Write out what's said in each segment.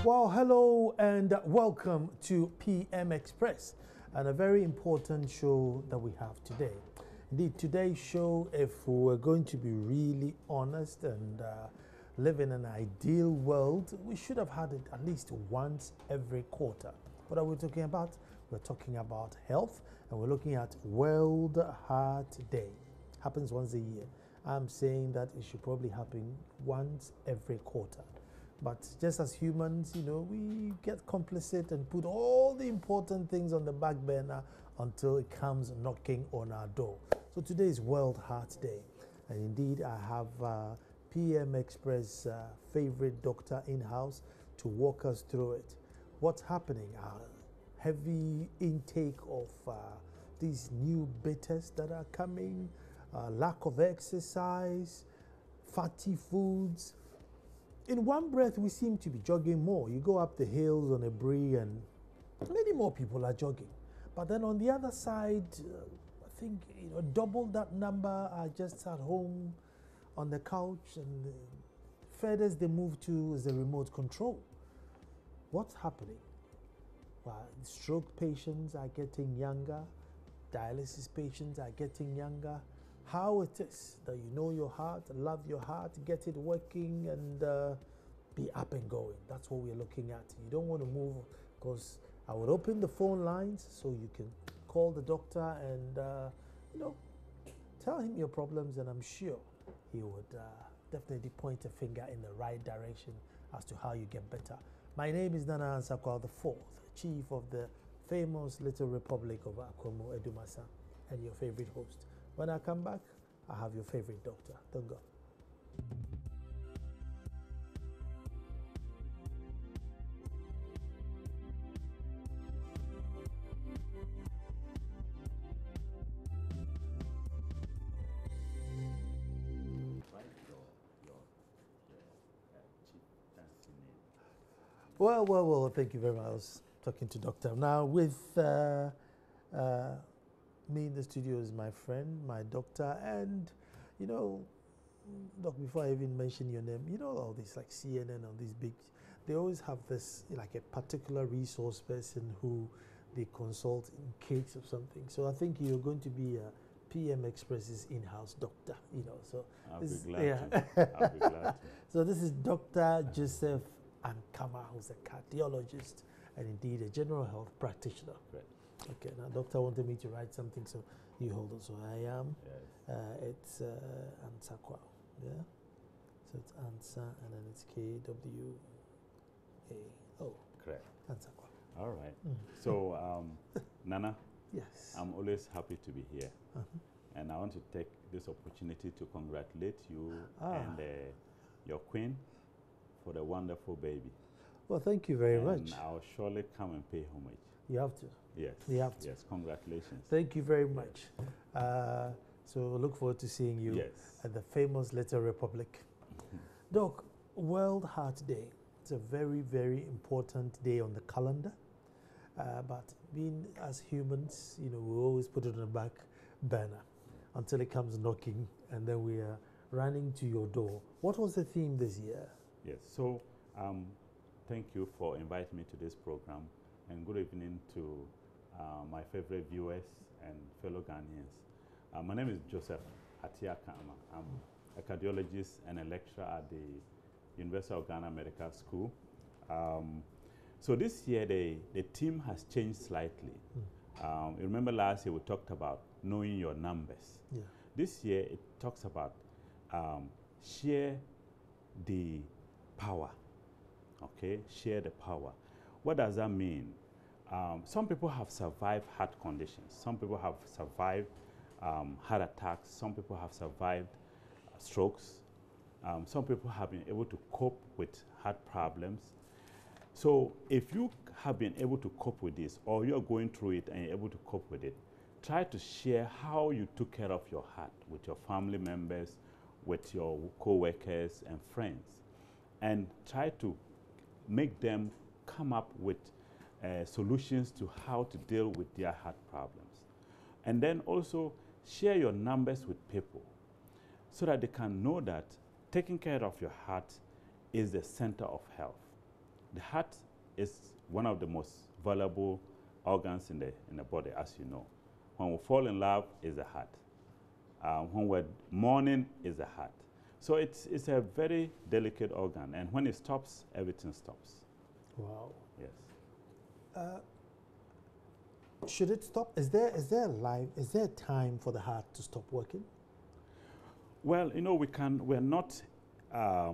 Well, hello and welcome to PM Express, and a very important show that we have today. Indeed, today's show, if we're going to be really honest and live in an ideal world, we should have had it at least once every quarter. What are we talking about? We're talking about health, and we're looking at World Heart Day. Happens once a year. I'm saying that it should probably happen once every quarter. But just as humans, we get complicit and put all the important things on the back burner until it comes knocking on our door. So today is World Heart Day. And indeed, I have PM Express favorite doctor in-house to walk us through it. What's happening? Heavy intake of these new bitters that are coming, lack of exercise, fatty foods. In one breath, we seem to be jogging more. You go up the hills on a brie and many more people are jogging. But then on the other side, I think double that number are just at home on the couch, and the furthest they move to is the remote control. What's happening? Well, stroke patients are getting younger. Dialysis patients are getting younger. How it is that you know your heart, love your heart, get it working, and be up and going. That's what we're looking at. You don't want to move, because I would open the phone lines so you can call the doctor and tell him your problems, and I'm sure he would definitely point a finger in the right direction as to how you get better. My name is Nana Ansakwa IV, Chief of the famous Little Republic of Akromo Edumasa, and your favorite host. When I come back, I have your favorite doctor. Don't go. Well, thank you very much. I was talking to Doctor. Now, with me in the studio is my friend, my doctor, and Doc, before I even mention your name, all these like CNN, all these big, they always have this like a particular resource person who they consult in case of something. So I think you're going to be PM Express's in-house doctor, so I'll be glad to. I'll be glad to. So this is Dr. Joseph Ankama, who's a cardiologist and indeed a general health practitioner. Great. Okay, now doctor wanted me to write something, so you hold on. So I am, yes. It's Ansakwa, yeah? So it's Ansa, and then it's KWAO. Correct. Ansakwa. All right. So, Nana, Yes. I'm always happy to be here. Uh-huh. And I want to take this opportunity to congratulate you and your queen for the wonderful baby. Well, thank you very much. I'll surely come and pay homage. You have to. Yes. You have to. Yes, congratulations. Thank you very much. So look forward to seeing you at the famous Little Republic. Doc, World Heart Day. It's a very, very important day on the calendar. But being as humans, we always put it on the back burner until it comes knocking, and then we are running to your door. What was the theme this year? Yes. So thank you for inviting me to this program, and good evening to my favorite viewers and fellow Ghanaians. My name is Joseph Atiakama. I'm a cardiologist and a lecturer at the University of Ghana Medical School. So this year, the theme has changed slightly. You remember last year we talked about knowing your numbers. Yeah. This year it talks about share the power. Okay, share the power. What does that mean? Some people have survived heart conditions. Some people have survived heart attacks. Some people have survived strokes. Some people have been able to cope with heart problems. So if you have been able to cope with this, or you're going through it and you're able to cope with it, try to share how you took care of your heart with your family members, with your co-workers and friends, and try to make them come up with solutions to how to deal with their heart problems. And then also share your numbers with people so that they can know that taking care of your heart is the center of health. The heart is one of the most valuable organs in the body, as you know. When we fall in love, is the heart. When we're mourning, is the heart. So it's a very delicate organ, and when it stops, everything stops. Wow. Yes. Should it stop? Is there a time for the heart to stop working? Well, you know, we're not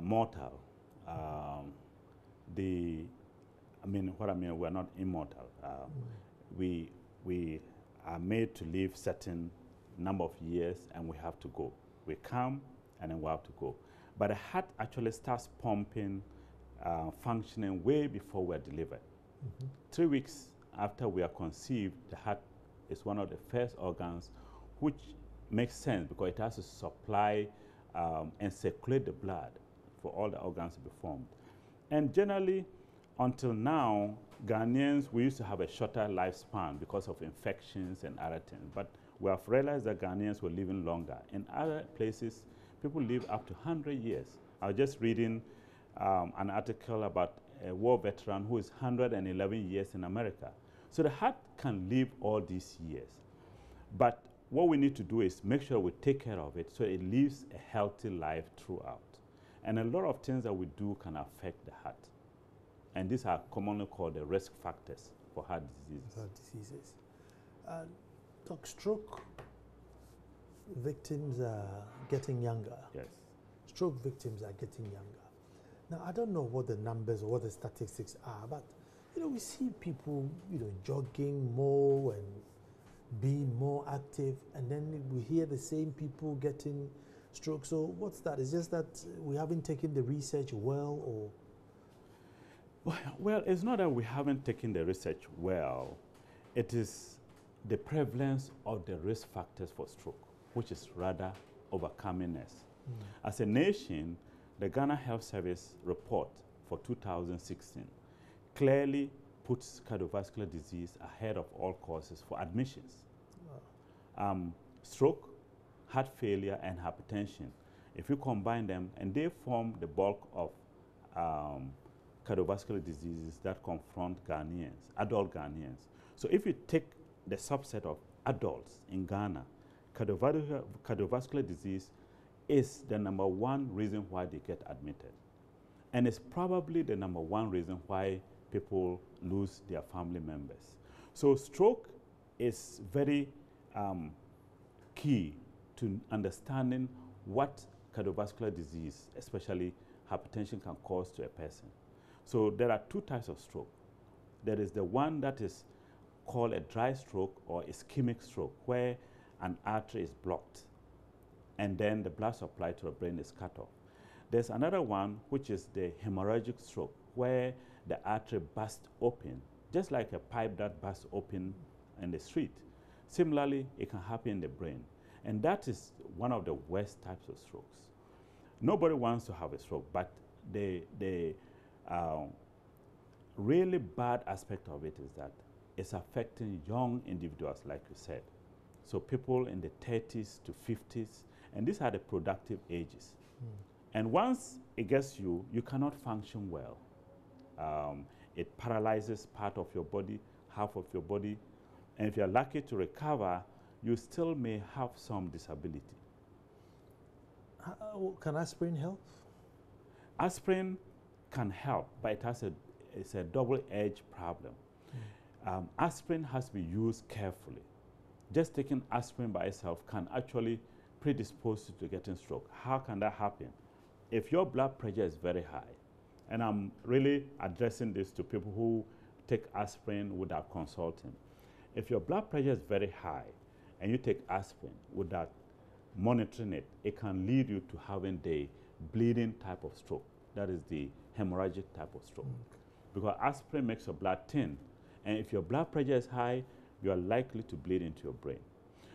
mortal. We're not immortal. We are made to live certain number of years, and we have to go. We come, and then we have to go. But the heart actually starts pumping, functioning way before we're delivered. 3 weeks after we are conceived, the heart is one of the first organs, which makes sense because it has to supply and circulate the blood for all the organs to be formed. And generally, until now, Ghanaians, we used to have a shorter lifespan because of infections and other things. But we have realized that Ghanaians were living longer. In other places, people live up to 100 years. I was just reading an article about a war veteran who is 111 years in America. So the heart can live all these years. But what we need to do is make sure we take care of it so it lives a healthy life throughout. And a lot of things that we do can affect the heart. And these are commonly called the risk factors for heart diseases. Heart diseases. Doc, stroke victims are getting younger. Yes. Stroke victims are getting younger. Now, I don't know what the numbers or what the statistics are, but we see people, jogging more and being more active, and then we hear the same people getting stroke. So what's that? Is just that we haven't taken the research well, or? Well, it's not that we haven't taken the research well. It is the prevalence of the risk factors for stroke, which is rather overcomingness. As a nation, the Ghana Health Service report for 2016 clearly puts cardiovascular disease ahead of all causes for admissions. Stroke, heart failure, and hypertension, if you combine them, and they form the bulk of cardiovascular diseases that confront Ghanaians, adult Ghanaians. So if you take the subset of adults in Ghana, cardiovascular disease is the #1 reason why they get admitted. And it's probably the #1 reason why people lose their family members. So stroke is very key to understanding what cardiovascular disease, especially hypertension, can cause to a person. So there are 2 types of stroke. There is the one that is called a dry stroke or ischemic stroke, where an artery is blocked and then the blood supply to the brain is cut off. There's another one, which is the hemorrhagic stroke, where the artery bursts open, just like a pipe that bursts open in the street. Similarly, it can happen in the brain. And that is one of the worst types of strokes. Nobody wants to have a stroke, but the really bad aspect of it is that it's affecting young individuals, like you said. So people in the 30s to 50s, and these are the productive ages. And once it gets you, you cannot function well. It paralyzes part of your body, half of your body, and if you're lucky to recover, you still may have some disability. Can aspirin help? Aspirin can help, but it's a double-edged problem. Aspirin has to be used carefully. Just taking aspirin by itself can actually predispose you to getting stroke. How can that happen? If your blood pressure is very high, and I'm really addressing this to people who take aspirin without consulting. If your blood pressure is very high and you take aspirin without monitoring it, it can lead you to having the bleeding type of stroke. That is the hemorrhagic type of stroke. Because aspirin makes your blood thin. And if your blood pressure is high, you are likely to bleed into your brain.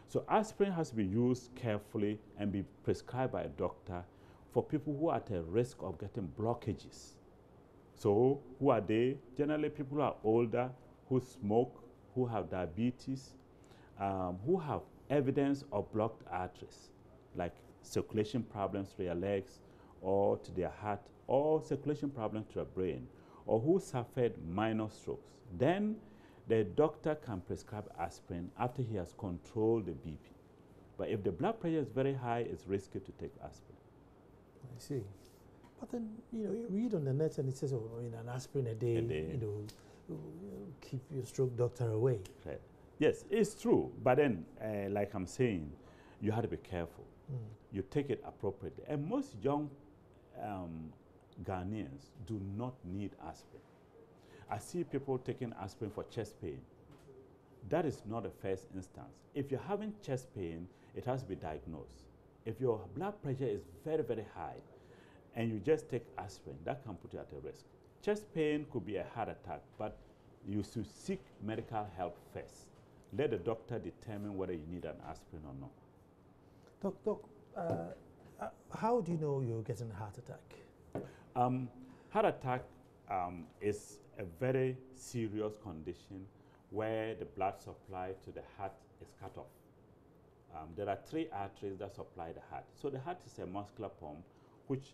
So aspirin has to be used carefully and be prescribed by a doctor for people who are at a risk of getting blockages. So who are they? Generally, people who are older, who smoke, who have diabetes, who have evidence of blocked arteries, like circulation problems to their legs or to their heart, or circulation problems to their brain, or who suffered minor strokes, then the doctor can prescribe aspirin after he has controlled the BP. But if the blood pressure is very high, it's risky to take aspirin. I see. But then, you read on the net and it says, oh, an aspirin a day, keep your stroke doctor away. Right. Yes, it's true. But then, like I'm saying, you have to be careful. You take it appropriately. And most young Ghanaians do not need aspirin. I see people taking aspirin for chest pain. That is not the first instance. If you're having chest pain, it has to be diagnosed. If your blood pressure is very, very high, and you just take aspirin, that can put you at a risk. Chest pain could be a heart attack, but you should seek medical help first. Let the doctor determine whether you need an aspirin or not. Doc, how do you know you're getting a heart attack? Heart attack is a very serious condition where the blood supply to the heart is cut off. There are 3 arteries that supply the heart. So the heart is a muscular pump which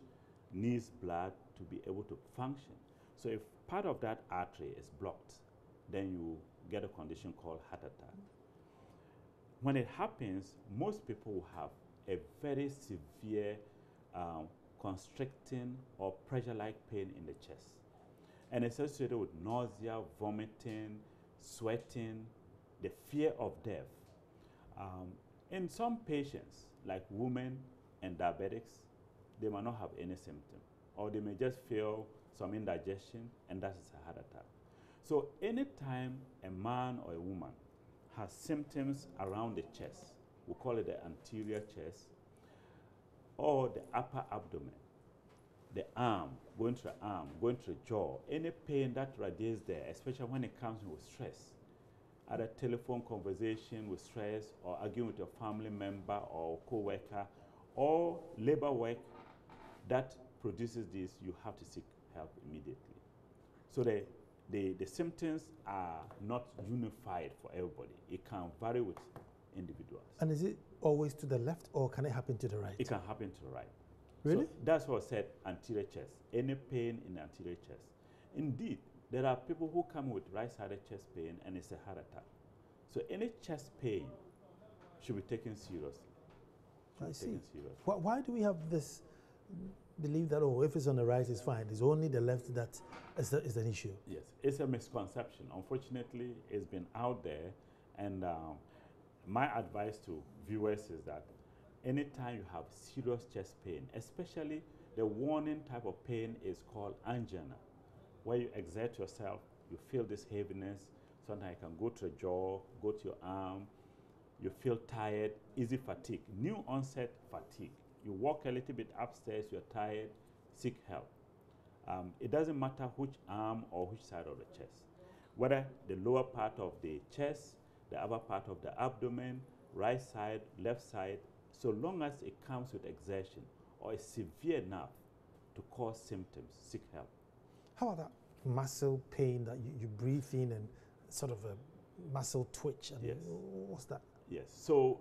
needs blood to be able to function. So if part of that artery is blocked, then you get a condition called heart attack. When it happens, most people will have a very severe constricting or pressure-like pain in the chest, and it's associated with nausea, vomiting, sweating, the fear of death. In some patients, like women and diabetics, they might not have any symptom, or they may just feel some indigestion, and that is a heart attack. So anytime a man or a woman has symptoms around the chest, we call it the anterior chest, or the upper abdomen, the arm, going to the arm, going to the jaw, any pain that radiates there, especially when it comes with stress, either telephone conversation with stress, or arguing with your family member or co-worker, or labor work that produces this, you have to seek help immediately. So the symptoms are not unified for everybody. It can vary with individuals. And is it always to the left, or can it happen to the right? It can happen to the right. Really? So that's what I said, anterior chest. Any pain in the anterior chest. Indeed, there are people who come with right-sided chest pain and it's a heart attack. So any chest pain should be taken seriously. I see. Why do we have this belief that, if it's on the right, it's fine? It's only the left that is an issue? Yes, it's a misconception. Unfortunately, it's been out there, and my advice to viewers is that anytime you have serious chest pain, especially the warning type of pain is called angina, where you exert yourself, you feel this heaviness, sometimes you can go to the jaw, go to your arm, you feel tired, easy fatigue, new onset fatigue. You walk a little bit upstairs, you're tired, seek help. It doesn't matter which arm or which side of the chest, whether the lower part of the chest, the upper part of the abdomen, right side, left side, so long as it comes with exertion or is severe enough to cause symptoms, seek help. How about that muscle pain that you breathe in and sort of a muscle twitch? And yes. What's that? Yes. So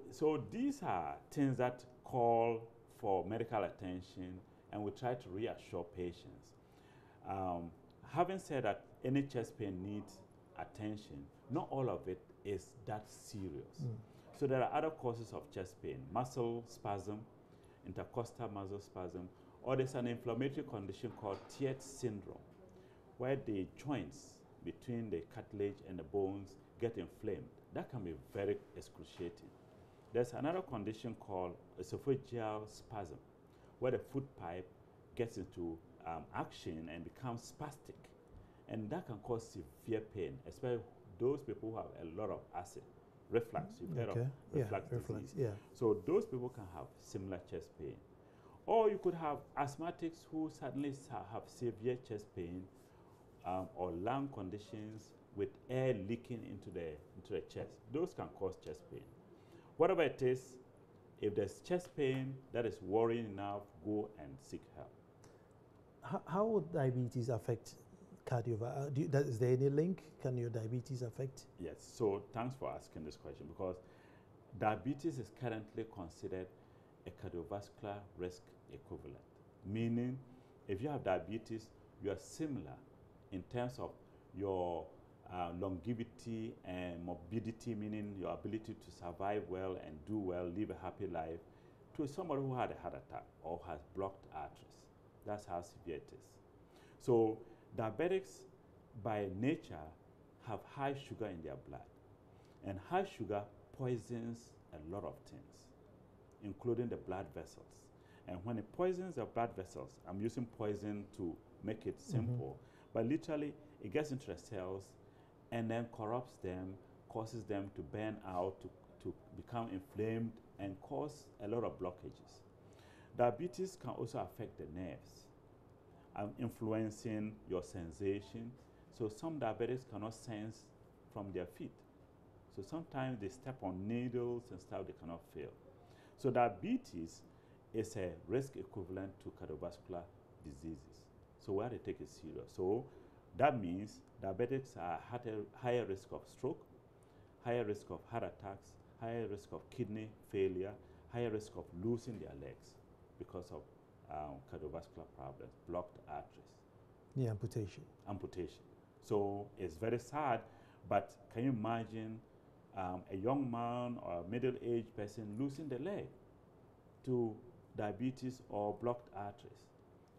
these are things that call for medical attention, and we try to reassure patients. Having said that any chest pain needs attention, not all of it is that serious. So there are other causes of chest pain: muscle spasm, intercostal muscle spasm, or there's an inflammatory condition called Tietz syndrome, where the joints between the cartilage and the bones get inflamed. That can be very excruciating. There's another condition called esophageal spasm, where the food pipe gets into action and becomes spastic. And that can cause severe pain, especially those people who have a lot of acid reflux. You've heard of reflux disease. Yeah. So those people can have similar chest pain. Or you could have asthmatics who suddenly have severe chest pain, or lung conditions with air leaking into the chest. Those can cause chest pain. Whatever it is, if there's chest pain that is worrying enough, go and seek help. How would diabetes affect cardiovascular? Is there any link? Can your diabetes affect? Yes, so thanks for asking this question, because diabetes is currently considered a cardiovascular risk equivalent, meaning if you have diabetes, you are similar in terms of your longevity and morbidity, meaning your ability to survive well and do well, live a happy life, to somebody who had a heart attack or has blocked arteries. That's how severe it is. So diabetics by nature have high sugar in their blood. And high sugar poisons a lot of things, including the blood vessels. And when it poisons the blood vessels, I'm using poison to make it simple, but literally it gets into the cells and then corrupts them, causes them to burn out, to become inflamed, and cause a lot of blockages. Diabetes can also affect the nerves, influencing your sensation. So some diabetics cannot sense from their feet. So sometimes they step on needles and stuff they cannot feel. So diabetes is a risk equivalent to cardiovascular diseases. So we have to take it serious. So that means diabetics are at a higher risk of stroke, higher risk of heart attacks, higher risk of kidney failure, higher risk of losing their legs because of cardiovascular problems, blocked arteries. Yeah, amputation. Amputation. So it's very sad, but can you imagine a young man or a middle-aged person losing the leg to diabetes or blocked arteries?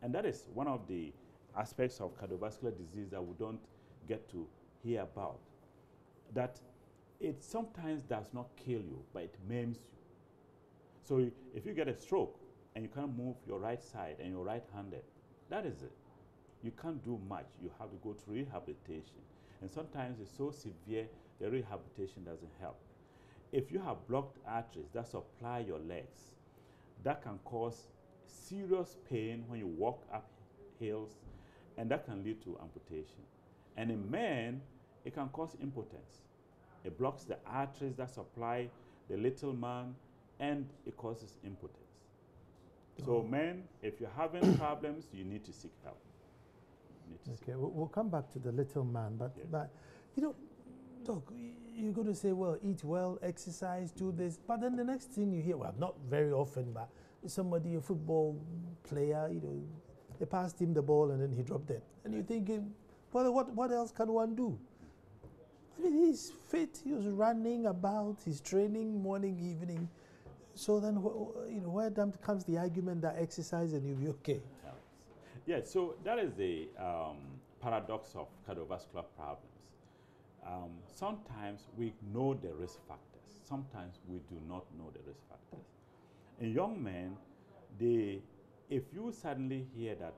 And that is one of the aspects of cardiovascular disease that we don't get to hear about. That it sometimes does not kill you, but it maims you. So if you get a stroke and you can't move your right side and you're right-handed, that is it. You can't do much. You have to go to rehabilitation. And sometimes it's so severe, the rehabilitation doesn't help. If you have blocked arteries that supply your legs, that can cause serious pain when you walk up hills, and that can lead to amputation. And in men, it can cause impotence. It blocks the arteries that supply the little man, and it causes impotence. So men, if you're having problems, you need to seek help. Okay, we'll come back to the little man, but, yes. but you know, Doc, you're going to say, well, eat well, exercise, do this, but then the next thing you hear, well, not very often, but somebody, a football player, you know, they passed him the ball and then he dropped it. And you're thinking, well, what else can one do? I mean, he's fit, he was running about, he's training morning, evening. So then, you know, where then comes the argument that exercise and you'll be okay? Yeah, so that is the paradox of cardiovascular problems. Sometimes we know the risk factors. Sometimes we do not know the risk factors. In young men, if you suddenly hear that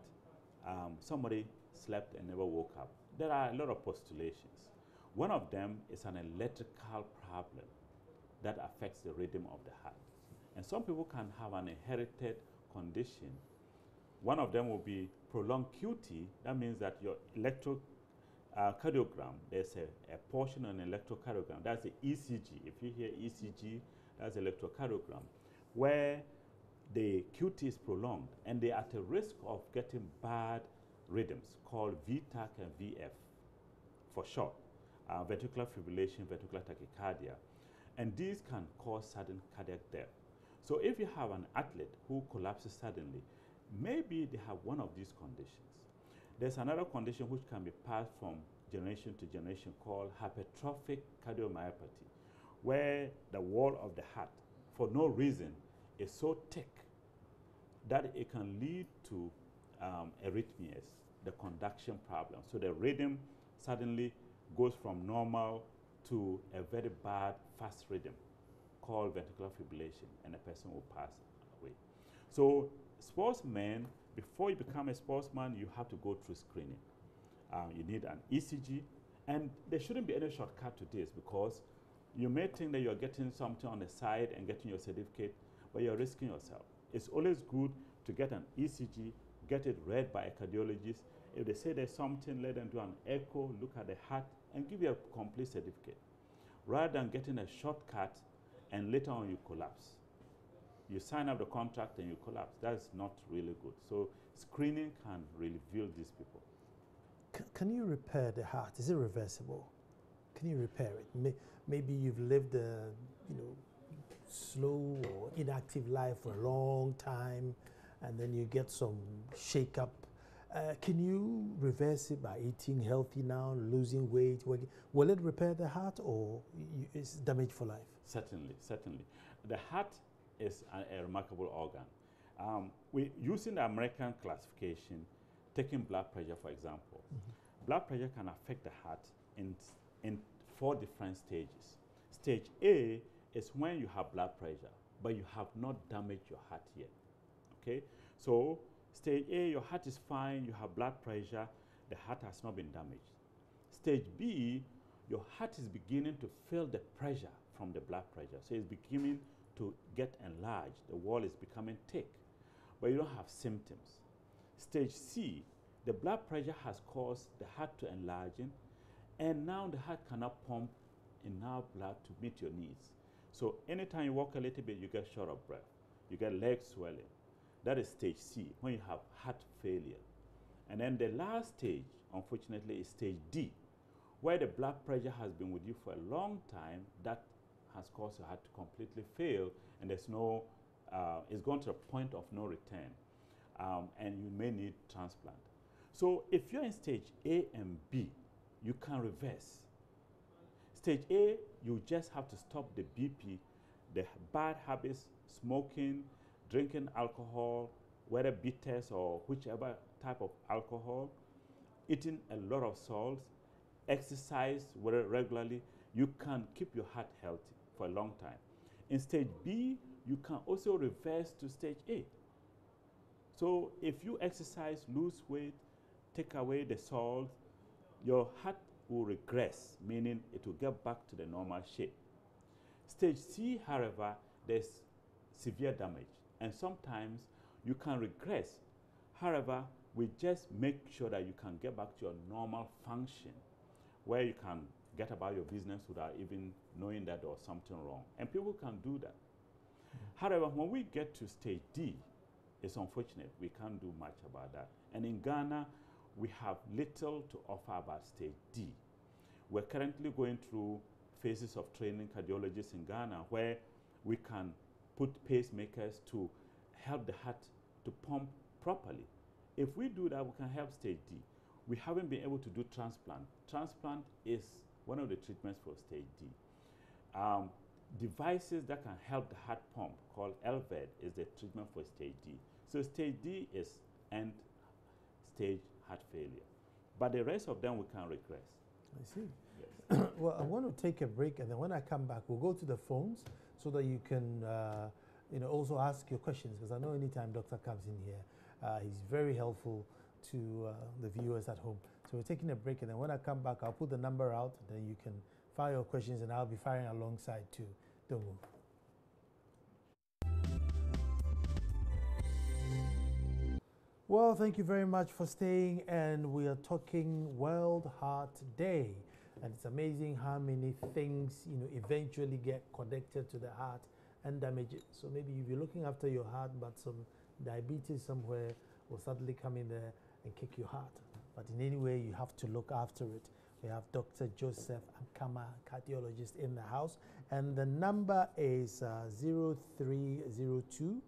somebody slept and never woke up, there are a lot of postulations. One of them is an electrical problem that affects the rhythm of the heart. And some people can have an inherited condition. One of them will be prolonged QT. That means that your electrocardiogram, there's a portion on an electrocardiogram. That's the ECG. If you hear ECG, that's electrocardiogram, where the QT is prolonged, and they are at a risk of getting bad rhythms called VTAC and VF for short, ventricular fibrillation, ventricular tachycardia. And these can cause sudden cardiac death. So if you have an athlete who collapses suddenly, maybe they have one of these conditions. There's another condition which can be passed from generation to generation called hypertrophic cardiomyopathy, where the wall of the heart, for no reason, is so thick that it can lead to arrhythmias, the conduction problem. So the rhythm suddenly goes from normal to a very bad, fast rhythm called ventricular fibrillation, and a person will pass away. So sportsmen, before you become a sportsman, you have to go through screening. You need an ECG, and there shouldn't be any shortcut to this, because you may think that you're getting something on the side and getting your certificate, but you're risking yourself. It's always good to get an ECG, get it read by a cardiologist. If they say there's something, let them do an echo, look at the heart, and give you a complete certificate, rather than getting a shortcut and later on you collapse. You sign up the contract and you collapse. That's not really good. So screening can reveal these people. Can you repair the heart? Is it reversible? Can you repair it? Maybe you've lived a slow or inactive life for a long time, and then you get some shake-up, Can you reverse it by eating healthy now, losing weight? Will it repair the heart, or it's damaged for life? Certainly, certainly. The heart is a remarkable organ. Using the American classification, taking blood pressure, for example, blood pressure can affect the heart in 4 different stages. Stage A is when you have blood pressure, but you have not damaged your heart yet. Okay? So, stage A, your heart is fine, you have blood pressure, the heart has not been damaged. Stage B, your heart is beginning to feel the pressure from the blood pressure. So, it's beginning to get enlarged. The wall is becoming thick, but you don't have symptoms. Stage C, the blood pressure has caused the heart to enlarge, and now the heart cannot pump enough blood to meet your needs. So anytime you walk a little bit, you get short of breath. You get leg swelling. That is stage C, when you have heart failure. And then the last stage, unfortunately, is stage D, where the blood pressure has been with you for a long time. That has caused your heart to completely fail, and there's no, it's gone to the point of no return, and you may need transplant. So if you're in stage A and B, you can reverse. Stage A, you just have to stop the BP, the bad habits, smoking, drinking alcohol, whether bitters or whichever type of alcohol, eating a lot of salt, exercise regularly. You can keep your heart healthy for a long time. In stage B, you can also reverse to stage A. So if you exercise, lose weight, take away the salt, your heart will regress, meaning it will get back to the normal shape. Stage C, however, there's severe damage, and sometimes you can regress. However, we just make sure that you can get back to your normal function, where you can get about your business without even knowing that there was something wrong. And people can do that. However, when we get to stage D, it's unfortunate. We can't do much about that. And in Ghana, we have little to offer about stage D. We're currently going through phases of training cardiologists in Ghana, where we can put pacemakers to help the heart to pump properly. If we do that, we can help stage D. We haven't been able to do transplant. Transplant is one of the treatments for stage D. Devices that can help the heart pump, called LVAD, is the treatment for stage D. So stage D is end stage heart failure. But the rest of them we can regress. I see. Yes. Well, I want to take a break, and then when I come back, we'll go to the phones so that you can also ask your questions, because I know anytime doctor comes in here, he's very helpful to the viewers at home. So we're taking a break, and then when I come back, I'll put the number out, and then you can fire your questions, and I'll be firing alongside too. Don't move. Well, thank you very much for staying, and we are talking World Heart Day, and it's amazing how many things eventually get connected to the heart and damage it. So maybe if you're looking after your heart, but some diabetes somewhere will suddenly come in there and kick your heart. But in any way, you have to look after it. We have Dr. Joseph Ankama, cardiologist, in the house, and the number is 0302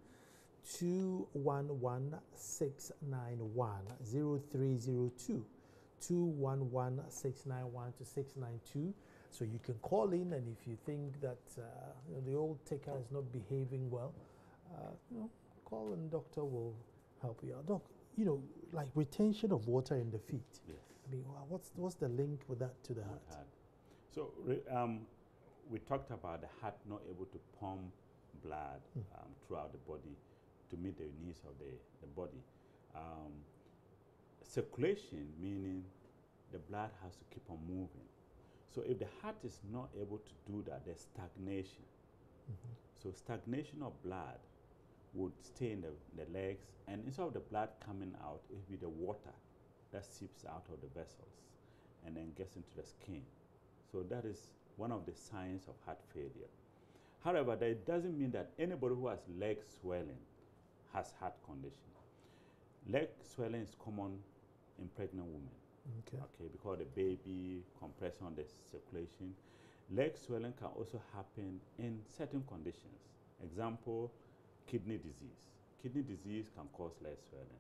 211 691, 0302 211 691 to 692. So you can call in, and if you think that the old taker is not behaving well, call, and doctor will help you out. Doc, like retention of water in the feet. Yes. I mean, what's the link with that to the heart? So we talked about the heart not able to pump blood throughout the body to meet the needs of the body. Circulation, meaning the blood has to keep on moving. So if the heart is not able to do that, there's stagnation. So stagnation of blood would stay in the legs, and instead of the blood coming out, it will be the water that seeps out of the vessels and then gets into the skin. So that is one of the signs of heart failure. However, that doesn't mean that anybody who has leg swelling has heart condition. Leg swelling is common in pregnant women. Okay, because the baby compression on the circulation. Leg swelling can also happen in certain conditions. Example, kidney disease. Kidney disease can cause leg swelling.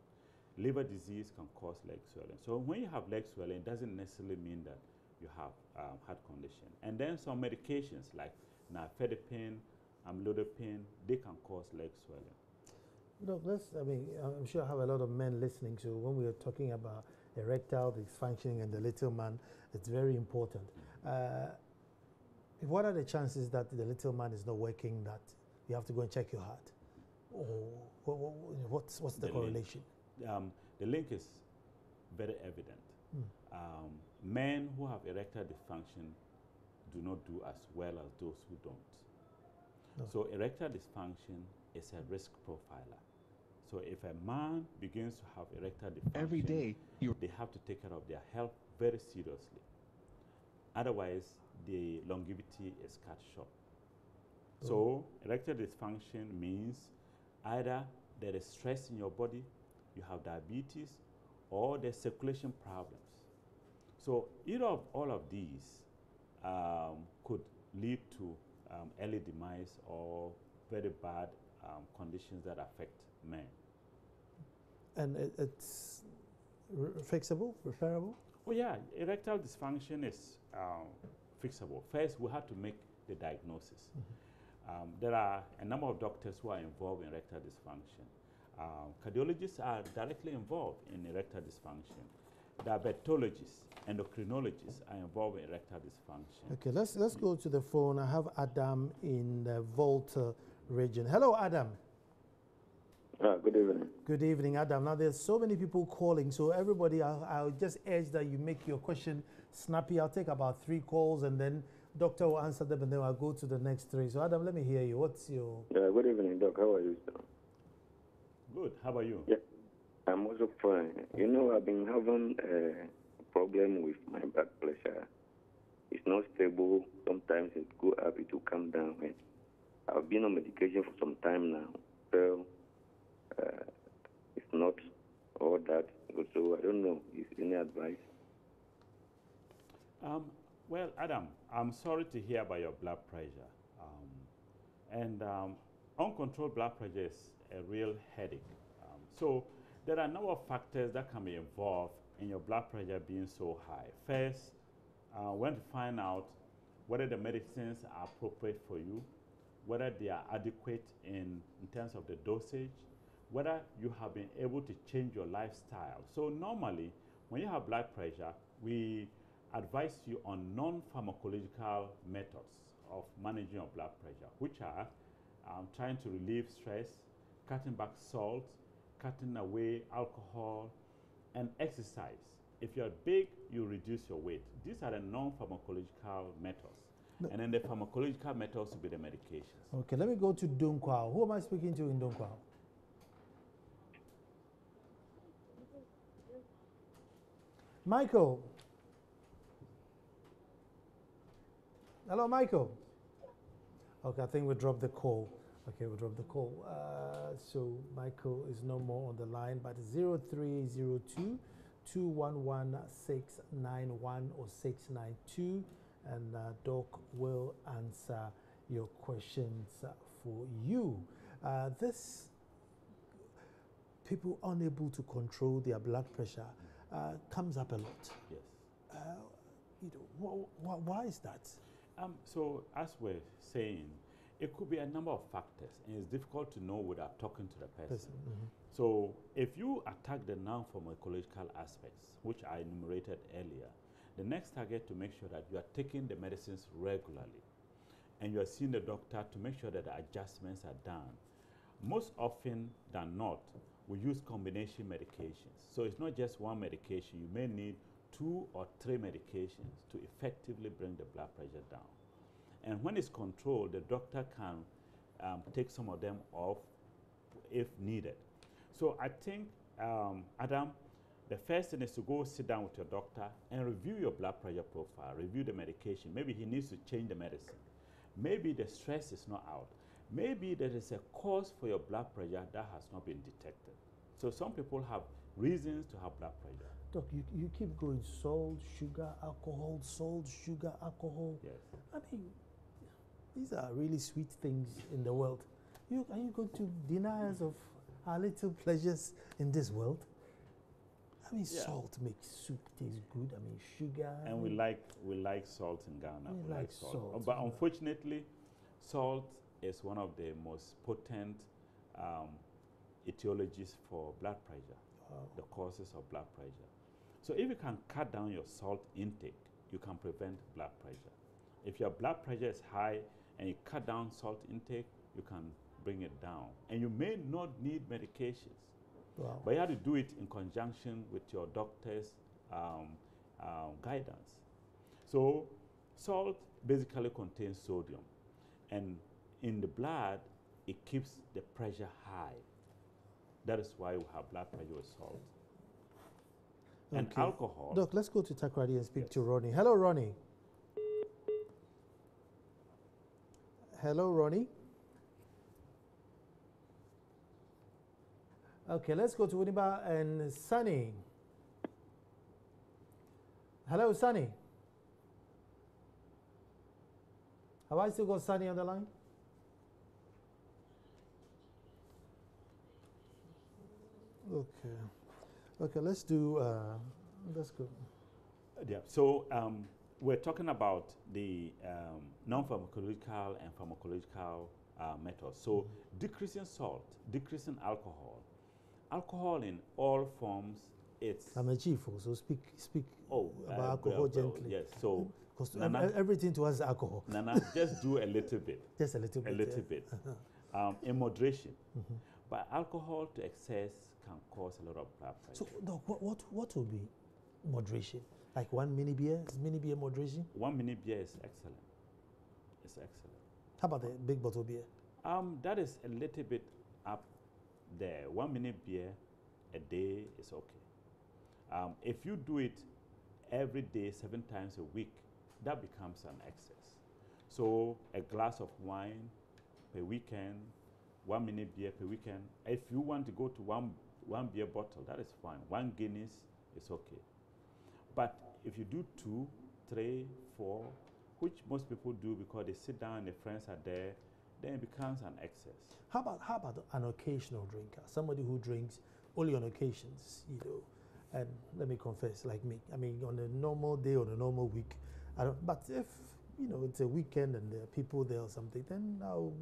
Liver disease can cause leg swelling. So when you have leg swelling, it doesn't necessarily mean that you have heart condition. And then some medications like nifedipine, amlodipine, they can cause leg swelling. Look, I'm sure I have a lot of men listening, so when we are talking about erectile dysfunction and the little man, it's very important. What are the chances that the little man is not working, that you have to go and check your heart? Or what's the correlation? The link is very evident. Men who have erectile dysfunction do not do as well as those who don't. No. So erectile dysfunction is a risk profiler. So if a man begins to have erectile dysfunction, every day they have to take care of their health very seriously. Otherwise, the longevity is cut short. So erectile dysfunction means either there is stress in your body, you have diabetes, or there's circulation problems. So either of all of these could lead to early demise or very bad conditions that affect men. And it's fixable, repairable? Oh yeah, erectile dysfunction is fixable. First, we have to make the diagnosis. There are a number of doctors who are involved in erectile dysfunction. Cardiologists are directly involved in erectile dysfunction. Diabetologists, endocrinologists are involved in erectile dysfunction. Okay, let's go to the phone. I have Adam in the Volta region. Hello, Adam. Good evening. Good evening, Adam. Now, there's so many people calling, so everybody, I'll just urge that you make your question snappy. I'll take about 3 calls, and then Doctor will answer them, and then I'll go to the next 3. So, Adam, let me hear you. What's your... Good evening, Doc. How are you, sir? Good. How about you? Yeah, I'm also fine. You know, I've been having a problem with my blood pressure. It's not stable. Sometimes it go up, it will come down. I've been on medication for some time now. So, it's not all that. So I don't know. Is any advice? Well, Adam, I'm sorry to hear about your blood pressure. Uncontrolled blood pressure is a real headache. So there are a number of factors that can be involved in your blood pressure being so high. First, we want to find out whether the medicines are appropriate for you, whether they are adequate in terms of the dosage, whether you have been able to change your lifestyle. So normally, when you have blood pressure, we advise you on non-pharmacological methods of managing your blood pressure, which are trying to relieve stress, cutting back salt, cutting away alcohol, and exercise. If you're big, you reduce your weight. These are the non-pharmacological methods. No. And then the pharmacological methods will be the medications. Okay, let me go to Dunkwao. Who am I speaking to in Dunkwao? Michael. Hello, Michael. Okay, I think we dropped the call. Okay, we dropped the call. So Michael is no more on the line, but 0302 211 691 or 692, and Doc will answer your questions for you. This people unable to control their blood pressure comes up a lot. Yes. Why is that? So as we're saying, it could be a number of factors, and it's difficult to know without talking to the person. So if you attack the non-pharmacological aspects, which I enumerated earlier, the next target to make sure that you are taking the medicines regularly, and you are seeing the doctor to make sure that the adjustments are done. Most often than not, we use combination medications. So it's not just one medication. You may need 2 or 3 medications to effectively bring the blood pressure down. And when it's controlled, the doctor can take some of them off if needed. So I think, Adam, the first thing is to go sit down with your doctor and review your blood pressure profile, review the medication. Maybe he needs to change the medicine. Maybe the stress is not out. Maybe there is a cause for your blood pressure that has not been detected. So some people have reasons to have blood pressure. Doc, you keep going salt, sugar, alcohol, salt, sugar, alcohol. Yes. I mean, these are really sweet things in the world. Are you going to deny us of our little pleasures in this world? I mean, Yeah. salt makes soup taste good. I mean, sugar. And we like salt in Ghana. We like salt, But yeah. unfortunately, salt is one of the most potent um, etiologies for blood pressure, the causes of blood pressure. So if you can cut down your salt intake, you can prevent blood pressure. If your blood pressure is high and you cut down salt intake, you can bring it down. And you may not need medications. Wow. But you have to do it in conjunction with your doctor's guidance. So salt basically contains sodium. And in the blood, it keeps the pressure high. That is why we have blood pressure with salt. And Okay. alcohol. Doc, let's go to Takrady and speak Yes. to Ronnie. Hello, Ronnie. Hello, Ronnie. Okay, let's go to Winneba and Sunny. Hello, Sunny. Have I still got Sunny on the line? Okay. Okay, let's do, let's go. Yeah. So we're talking about the non-pharmacological and pharmacological methods. So decreasing salt, decreasing alcohol. Alcohol in all forms, it's... I'm a chief, so speak about alcohol well, gently. yes, so... Because Nana, everything to us is alcohol. Nana, just do a little bit. Just a little bit. A little bit. In moderation. Mm-hmm. But alcohol to excess can cause a lot of blood pressure. So, Doc, what will be moderation? Like 1 mini beer? Is mini beer moderation? 1 mini beer is excellent. It's excellent. How about the big bottle beer? That is a little bit up there. 1 mini beer a day is okay. If you do it every day, 7 times a week, that becomes an excess. So a glass of wine per weekend, 1 mini beer per weekend. If you want to go to one beer bottle, that is fine. 1 Guinness is okay. But if you do 2, 3, 4, which most people do because they sit down and their friends are there, then it becomes an excess. How about an occasional drinker? Somebody who drinks only on occasions, you know. And let me confess, like me, I mean, on a normal day, on a normal week, I don't. But if you know it's a weekend and there are people there or something, then I'll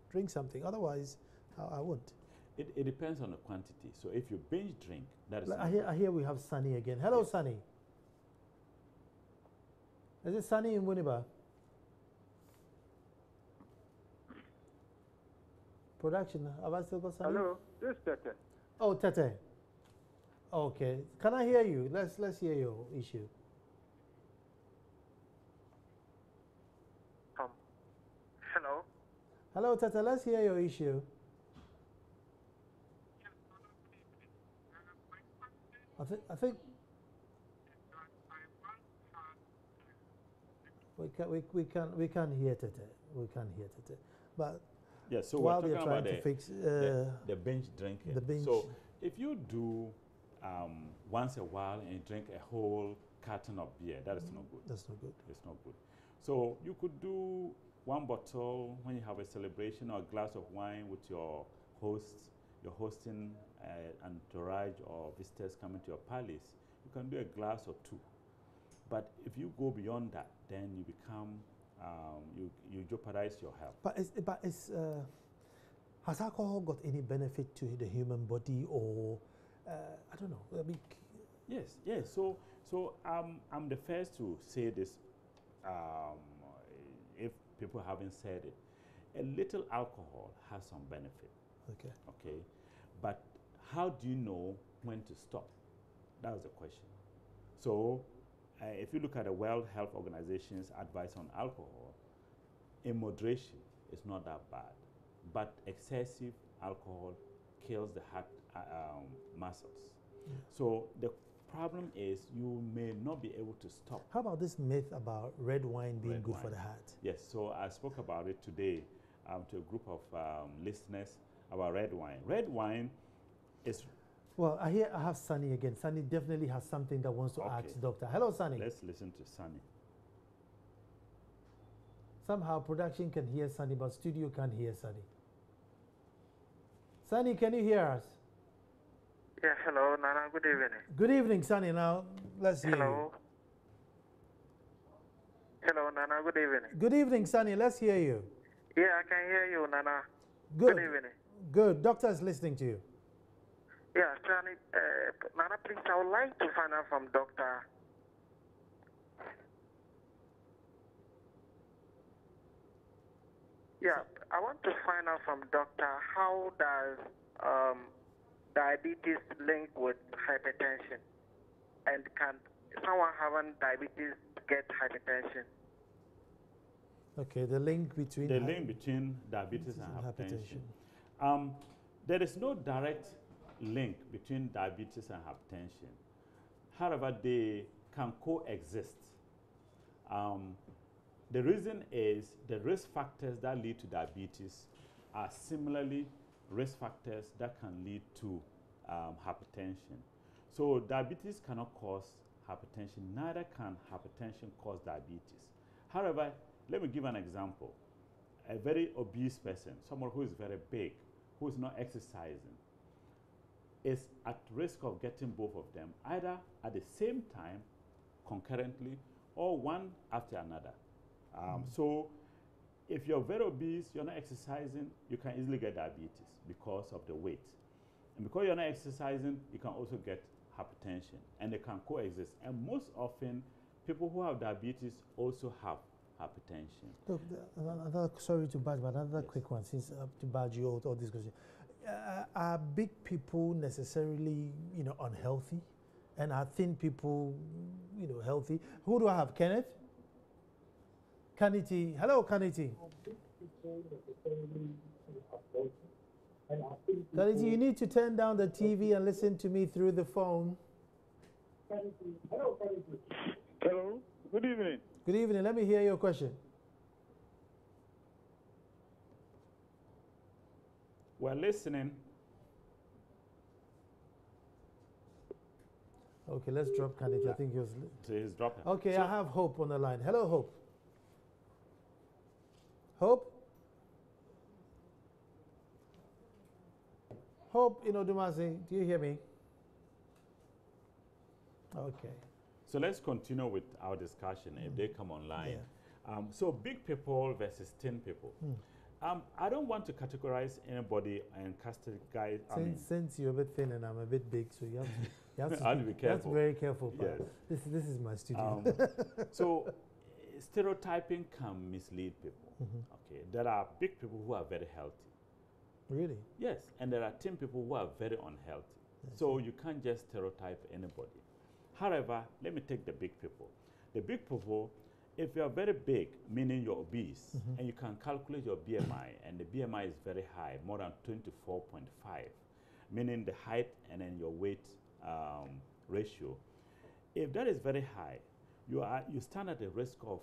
drink something. Otherwise, I won't. It depends on the quantity. So if you binge drink, that is. I hear we have Sunny again. Hello, yes. Sunny. Is it Sunny in Winneba? Production, have I still got Sunny? Hello, this is Tete. Oh, Tete. Okay. Can I hear you? Let's hear your issue. Hello. Hello, Tete. Let's hear your issue. I think we can't hear Tete. We can't hear Tete. But yeah, so while we're they're talking trying about to fix the binge drinking. the binge. So if you do once a while and you drink a whole carton of beer, that is not good. That's not good. It's not good. So you could do 1 bottle when you have a celebration or a glass of wine with your hosts. You're hosting an entourage or visitors coming to your palace. You can do a glass or 2. But if you go beyond that, then you become you jeopardize your health. But has alcohol got any benefit to the human body, or I don't know? I mean, yes. So I'm the first to say this. If people haven't said it, a little alcohol has some benefit. Okay. But how do you know when to stop? That was the question. So if you look at the World Health Organization's advice on alcohol, in moderation, it's not that bad. But excessive alcohol kills the heart muscles. Yeah. So the problem is you may not be able to stop. How about this myth about red wine being good for the heart? Yes, so I spoke about it today to a group of listeners about red wine. Red wine is... Well, I have Sunny again. Sunny definitely has something that wants to ask the doctor. Hello, Sunny. Let's listen to Sunny. Somehow production can hear Sunny, but studio can't hear Sunny. Sunny, can you hear us? Yeah, hello, Nana. Good evening. Good evening, Sunny. Now, let's hear Hello. Hello, Nana. Good evening. you. Good evening, Sunny. Let's hear you. Yeah, I can hear you, Nana. Good. Good evening. Good. Doctor is listening to you. Yeah, Sunny, Nana, please, I would like to find out from Doctor. Yeah, I want to find out from Doctor, how does diabetes link with hypertension? And can someone having diabetes get hypertension? Okay, the link between diabetes and hypertension. There is no direct link between diabetes and hypertension. However, they can coexist. The reason is the risk factors that lead to diabetes are similarly risk factors that can lead to hypertension. So diabetes cannot cause hypertension, neither can hypertension cause diabetes. However, let me give an example. A very obese person, someone who is very big, who is not exercising, is at risk of getting both of them, either at the same time, concurrently, or one after another. So if you're very obese, you're not exercising, you can easily get diabetes because of the weight. And because you're not exercising, you can also get hypertension, and they can coexist. And most often, people who have diabetes also have hypertension. Look, sorry to badge, but another quick one, since to badge you all this question. Are big people necessarily, unhealthy? And are thin people, healthy? Who do I have? Kenneth? Kaniti. Hello, Kaniti. Kaniti, you need to turn down the TV and listen to me through the phone. Hello. Good evening. Good evening. Let me hear your question. We're listening. Okay, let's drop Kaniti. I think he was. So he's dropping. Okay, so I have Hope on the line. Hello, Hope. Hope? Hope in Odumasi, do you hear me? Okay. So let's continue with our discussion if they come online. Yeah. So big people versus thin people. I don't want to categorize anybody and categorize. Since you're a bit thin and I'm a bit big, so you have to, be careful. That's very careful. Yes. This is my studio. So stereotyping can mislead people. Okay, there are big people who are very healthy. Really? Yes, and there are thin people who are very unhealthy. So you can't just stereotype anybody. However, let me take the big people. The big people, if you are very big, meaning you're obese, and you can calculate your BMI, and the BMI is very high, more than 24.5, meaning the height and then your weight ratio. If that is very high, you stand at the risk of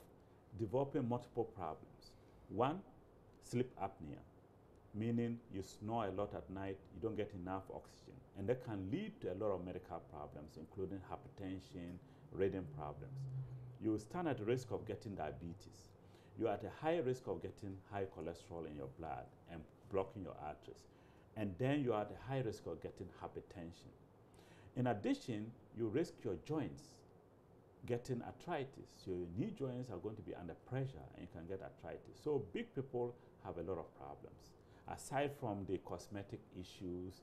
developing multiple problems. One, sleep apnea, meaning you snore a lot at night, you don't get enough oxygen. And that can lead to a lot of medical problems, including hypertension, breathing problems. You stand at the risk of getting diabetes. You're at a high risk of getting high cholesterol in your blood and blocking your arteries. And then you're at a high risk of getting hypertension. In addition, you risk your joints getting arthritis. So your knee joints are going to be under pressure and you can get arthritis. So big people have a lot of problems. Aside from the cosmetic issues,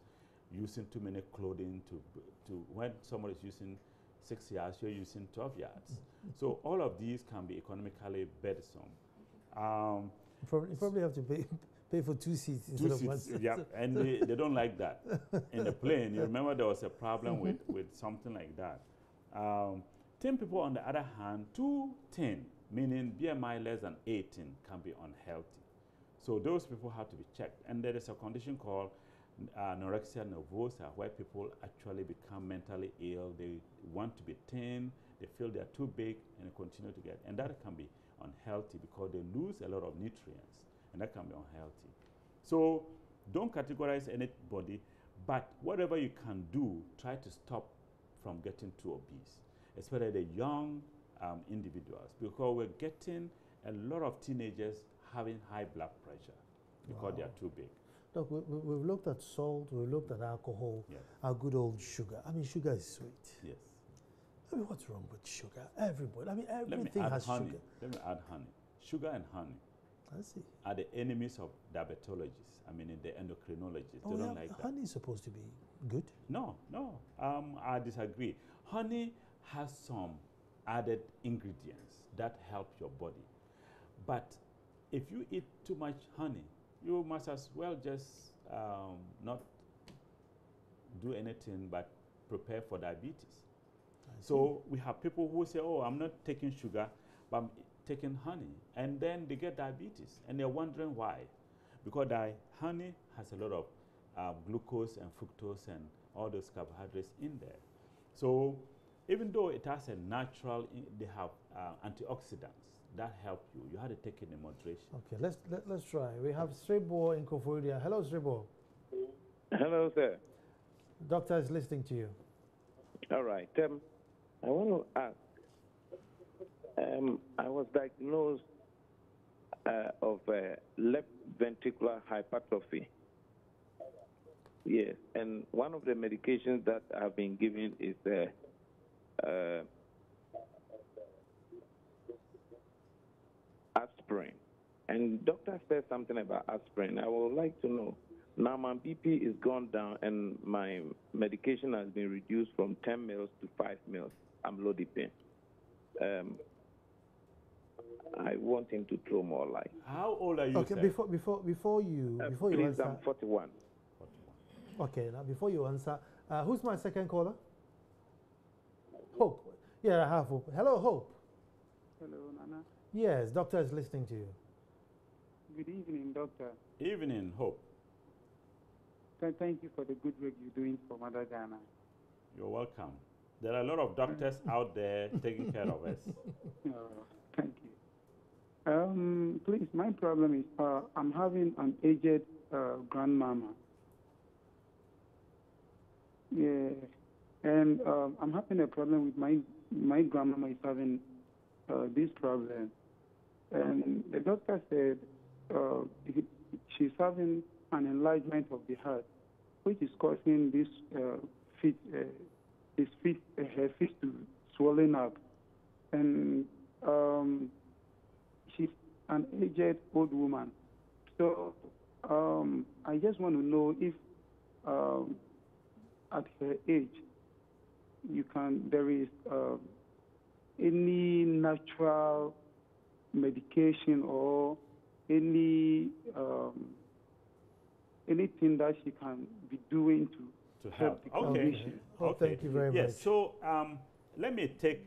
using too many clothing to when somebody is using 6 yards, you're using 12 yards. So all of these can be economically burdensome. You probably have to pay for 2 seats instead of 1 seat. Yeah, and they don't like that. In the plane, you remember there was a problem with something like that. Thin people, on the other hand, too thin, meaning BMI less than 18, can be unhealthy. So those people have to be checked. And there is a condition called anorexia nervosa, where people actually become mentally ill. They want to be thin, they feel they're too big, and they continue to get. And that can be unhealthy because they lose a lot of nutrients, and that can be unhealthy. So don't categorize anybody, but whatever you can do, try to stop from getting too obese, especially the young individuals, because we're getting a lot of teenagers having high blood pressure because they are too big. Look, we've looked at salt, we've looked at alcohol, Yes. our good old sugar. I mean, sugar is sweet. Yes. I mean, what's wrong with sugar? Everybody, I mean, Let me everything add has honey. sugar. Let me add honey. Sugar and honey I see. are the enemies of diabetologists. I mean, the endocrinologists. Oh, They yeah, don't like that. honey is supposed to be good. No, no. I disagree. Honey has some added ingredients that help your body. But if you eat too much honey, you must as well just not do anything but prepare for diabetes. So we have people who say, oh, I'm not taking sugar, but I'm taking honey. And then they get diabetes. And they're wondering why. Because honey has a lot of glucose and fructose and all those carbohydrates in there. So even though it has a natural, they have antioxidants that help you. You have to take it in moderation. Okay, let's try. We have Srebo in Koforidua. Hello, Srebo. Hello, sir. Doctor is listening to you. All right. I want to ask. I was diagnosed of left ventricular hypertrophy. Yes, and one of the medications that I've been given is aspirin. And doctor said something about aspirin. I would like to know. Now my BP is gone down, and my medication has been reduced from 10 mils to 5 mils. I'm low depend. I want him to throw more light. How old are you, Okay, sir? before you Please, answer. I'm 41. 41. Okay, now before you answer, who's my second caller? Hope. Yeah, I have Hope. Hello, Hope. Hello, Nana. Yes, doctor is listening to you. Good evening, Doctor. Evening, Hope. Thank you for the good work you're doing for Mother Ghana. You're welcome. There are a lot of doctors out there taking care of us. Thank you. Please, my problem is I'm having an aged grandmama. Yeah, and I'm having a problem with my grandmama is having this problem. And the doctor said she's having an enlargement of the heart, which is causing this her feet to swelling up. And she's an aged old woman. So I just want to know if at her age there is any natural medication or anything that she can be doing to help the condition. Oh, thank you very much. Yes, so let me take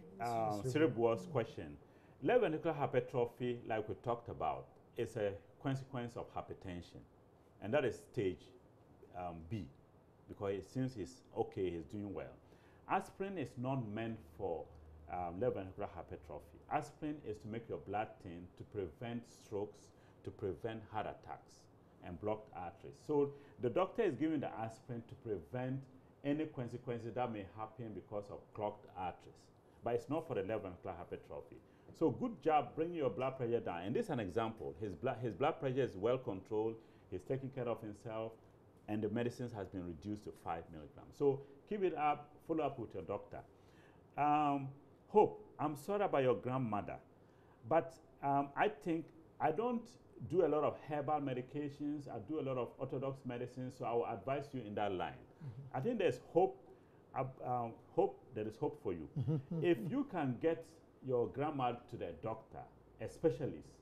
Cerebral's question. Left ventricular hypertrophy, like we talked about, is a consequence of hypertension. And that is stage B, because it seems he's okay, he's doing well. Aspirin is not meant for left ventricular hypertrophy. Aspirin is to make your blood thin, to prevent strokes, to prevent heart attacks and blocked arteries. So the doctor is giving the aspirin to prevent any consequences that may happen because of clogged arteries. But it's not for the left ventricular hypertrophy. So good job bringing your blood pressure down. And this is an example. His blood pressure is well controlled. He's taking care of himself. And the medicines has been reduced to 5 milligrams. So keep it up. Follow up with your doctor. Hope, I'm sorry about your grandmother. But I think I don't do a lot of herbal medications. I do a lot of orthodox medicine. So I will advise you in that line. I think there's hope. There is hope for you. If you can get your grandma to the doctor, a specialist,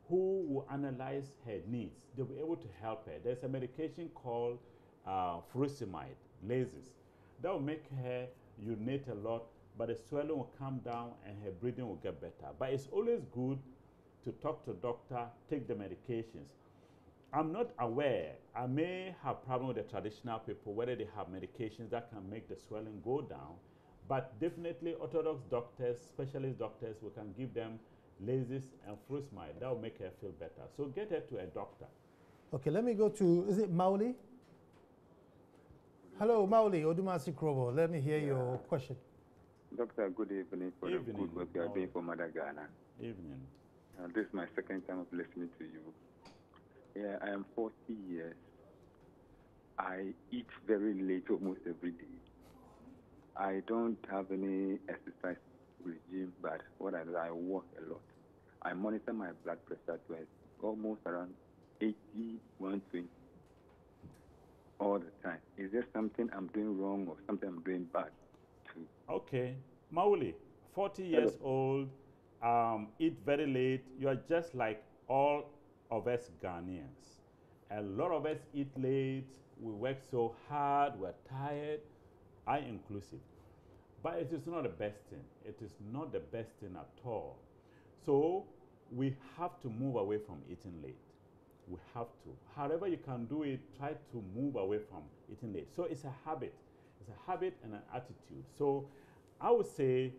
who will analyze her needs, they'll be able to help her. There's a medication called furosemide, lasers, that will make her urinate a lot, but the swelling will come down and her breathing will get better. But it's always good to talk to a doctor, take the medications. I'm not aware. I may have problem with the traditional people, whether they have medications that can make the swelling go down. But definitely orthodox doctors, specialist doctors, we can give them lasers and furosemide. That will make her feel better. So get her to a doctor. Okay, let me go to, is it Mauli? Hello, Mauli, Odumasi Krobo. Let me hear your question. Doctor, good evening for the good work you are doing for Mother Ghana. Evening. This is my second time of listening to you. Yeah, I am 40 years I eat very late almost every day. I don't have any exercise regime, but what I do, I walk a lot. I monitor my blood pressure to almost around 80, 120 all the time. Is there something I'm doing wrong or something I'm doing bad too? Okay. Mauli, 40 years old, eat very late. You are just like all of us Ghanaians. A lot of us eat late. We work so hard. We're tired. I inclusive. But it is not the best thing. It is not the best thing at all. So we have to move away from eating late. We have to. However you can do it, try to move away from eating late. So it's a habit. It's a habit and an attitude. So I would say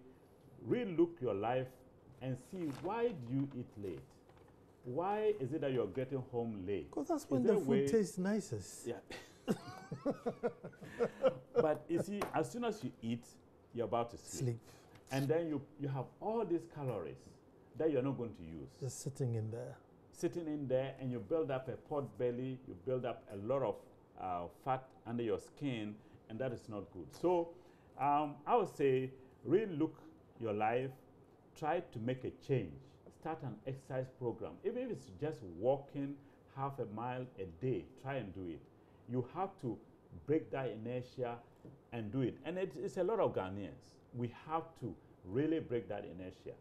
relook your life and see, why do you eat late? Why is it that you're getting home late? Because that's when the food tastes nicest. Yeah. But you see, as soon as you eat, you're about to sleep. And then you have all these calories that you're not going to use. Just sitting in there. Sitting in there, and you build up a pot belly, you build up a lot of fat under your skin, and that is not good. So I would say, really look your life, try to make a change. Start an exercise program. Even if it's just walking half a mile a day, try and do it. You have to break that inertia and do it. And it's a lot of Ghanaians. We have to really break that inertia.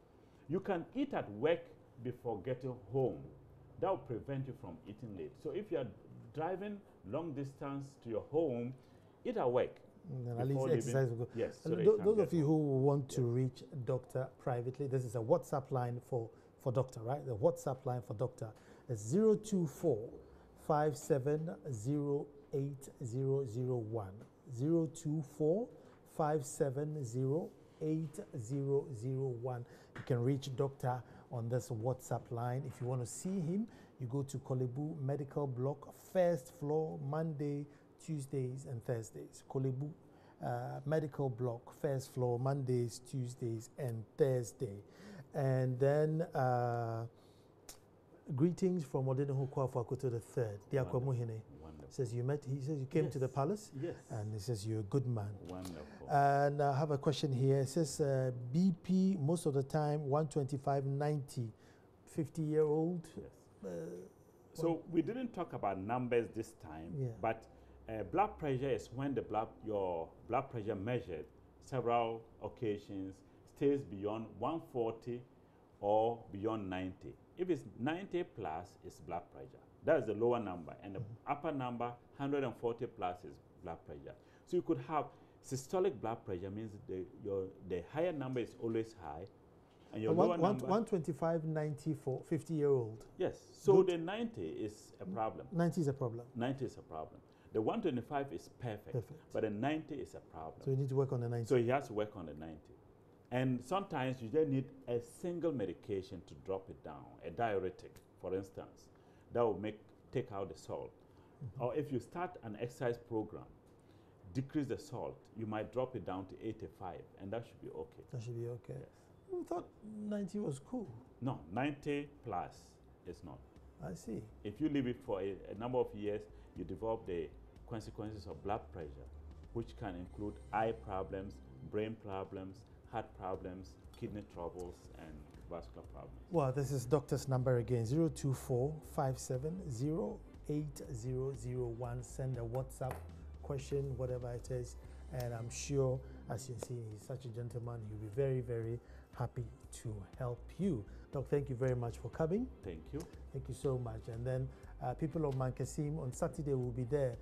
You can eat at work before getting home. That will prevent you from eating late. So if you are driving long distance to your home, eat at work. And at least exercise will go. Yes. So those of you who want to reach Doctor privately, this is a WhatsApp line for Doctor, right? The WhatsApp line for Doctor is 024 570 8001. 024 570 8001. You can reach Doctor on this WhatsApp line. If you want to see him, you go to Kolebu Medical Block, first floor, Monday, Tuesdays, and Thursdays. Kolebu Medical Block, first floor, Mondays, Tuesdays, and Thursday. And then greetings from Odene Hukwafu Akoto III, Diakwa Muhine. Says you met. He says you came to the palace. Yes. And he says you're a good man. Wonderful. And I have a question here. It says BP most of the time 125/90, 50-year-old. Yes. So we didn't talk about numbers this time. Yeah. But blood pressure is when your blood pressure measured several occasions stays beyond 140 or beyond 90. If it's 90 plus, it's blood pressure. That is the lower number. And the upper number, 140 plus, is blood pressure. So you could have systolic blood pressure, means the higher number is always high. And your lower number... 125/90 for 50-year-old. Yes. So the 90 is a problem. 90 is a problem. 90 is a problem. The 125 is perfect. But the 90 is a problem. So you need to work on the 90. So he has to work on the 90. And sometimes you just need a single medication to drop it down, a diuretic, for instance. That will take out the salt. Or if you start an exercise program, decrease the salt, you might drop it down to 85, and that should be okay. That should be okay. Yes. We thought 90 was cool. No, 90 plus is not. I see. If you leave it for a number of years, you develop the consequences of blood pressure, which can include eye problems, brain problems, heart problems, kidney troubles, and vascular problems. Well, this is Doctor's number again, 024 570 8001. Send a WhatsApp question, whatever it is, and I'm sure, as you see, he's such a gentleman. He'll be very, very happy to help you. Doc, thank you very much for coming. Thank you. Thank you so much. And then people of Mankasim, on Saturday will be there.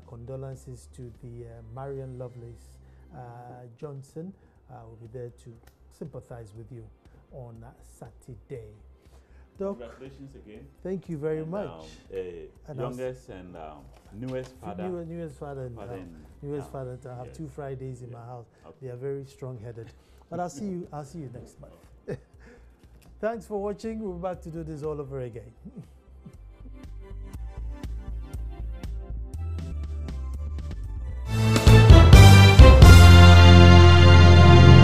Condolences to the Marian Lovelace Johnson. Will be there to sympathize with you on Saturday. Doc, congratulations again. Thank you very much. Youngest and newest father. Newest father. Newest father. I have 2 Fridays in my house. Okay. They are very strong-headed. But I'll see you. I'll see you next month. Thanks for watching. We'll be back to do this all over again.